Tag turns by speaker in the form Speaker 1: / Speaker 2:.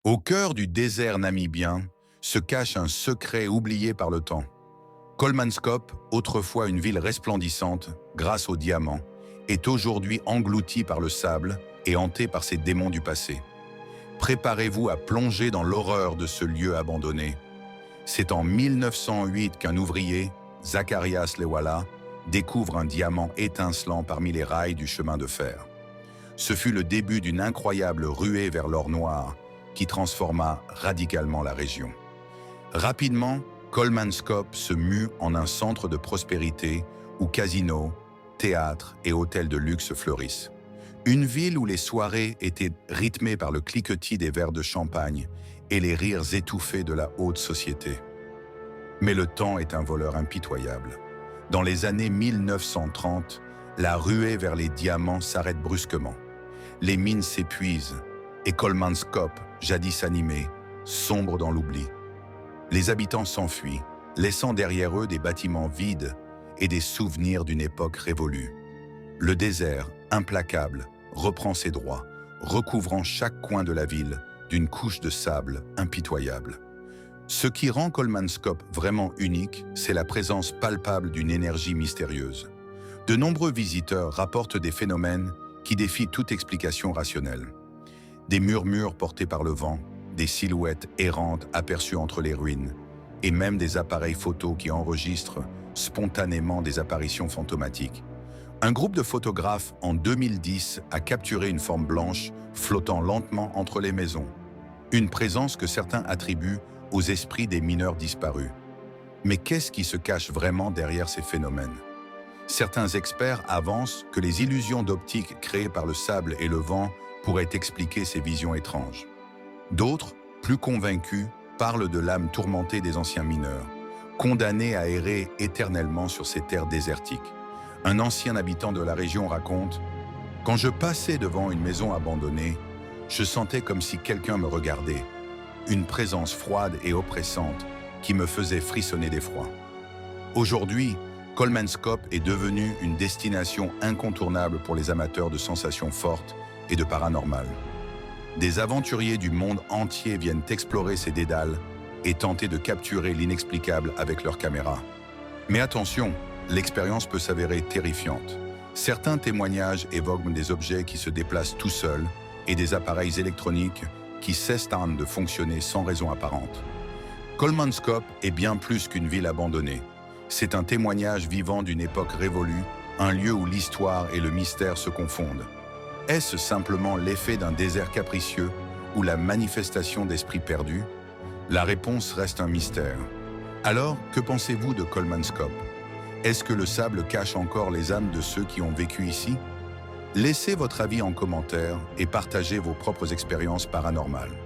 Speaker 1: Au cœur du désert namibien se cache un secret oublié par le temps. Kolmanskop, autrefois une ville resplendissante grâce aux diamants, est aujourd'hui engloutie par le sable et hantée par ses démons du passé. Préparez-vous à plonger dans l'horreur de ce lieu abandonné. C'est en 1908 qu'un ouvrier, Zacharias Lewala, découvre un diamant étincelant parmi les rails du chemin de fer. Ce fut le début d'une incroyable ruée vers l'or noir qui transforma radicalement la région. Rapidement, Kolmanskop se mue en un centre de prospérité où casinos, théâtres et hôtels de luxe fleurissent. Une ville où les soirées étaient rythmées par le cliquetis des verres de champagne et les rires étouffés de la haute société. Mais le temps est un voleur impitoyable. Dans les années 1930, la ruée vers les diamants s'arrête brusquement. Les mines s'épuisent et Kolmanskop, jadis animé, sombre dans l'oubli. Les habitants s'enfuient, laissant derrière eux des bâtiments vides et des souvenirs d'une époque révolue. Le désert, implacable, reprend ses droits, recouvrant chaque coin de la ville d'une couche de sable impitoyable. Ce qui rend Kolmanskop vraiment unique, c'est la présence palpable d'une énergie mystérieuse. De nombreux visiteurs rapportent des phénomènes qui défient toute explication rationnelle. Des murmures portés par le vent, des silhouettes errantes aperçues entre les ruines, et même des appareils photos qui enregistrent spontanément des apparitions fantomatiques. Un groupe de photographes en 2010 a capturé une forme blanche flottant lentement entre les maisons. Une présence que certains attribuent aux esprits des mineurs disparus. Mais qu'est-ce qui se cache vraiment derrière ces phénomènes? Certains experts avancent que les illusions d'optique créées par le sable et le vent pourraient expliquer ces visions étranges. D'autres, plus convaincus, parlent de l'âme tourmentée des anciens mineurs, condamnés à errer éternellement sur ces terres désertiques. Un ancien habitant de la région raconte « Quand je passais devant une maison abandonnée, je sentais comme si quelqu'un me regardait, une présence froide et oppressante qui me faisait frissonner d'effroi. » Aujourd'hui, Kolmanskop est devenu une destination incontournable pour les amateurs de sensations fortes et de paranormal. Des aventuriers du monde entier viennent explorer ces dédales et tenter de capturer l'inexplicable avec leurs caméras. Mais attention, l'expérience peut s'avérer terrifiante. Certains témoignages évoquent des objets qui se déplacent tout seuls et des appareils électroniques qui cessent de fonctionner sans raison apparente. Kolmanskop est bien plus qu'une ville abandonnée. C'est un témoignage vivant d'une époque révolue, un lieu où l'histoire et le mystère se confondent. Est-ce simplement l'effet d'un désert capricieux ou la manifestation d'esprits perdus? La réponse reste un mystère. Alors, que pensez-vous de Kolmanskop? Est-ce que le sable cache encore les âmes de ceux qui ont vécu ici? Laissez votre avis en commentaire et partagez vos propres expériences paranormales.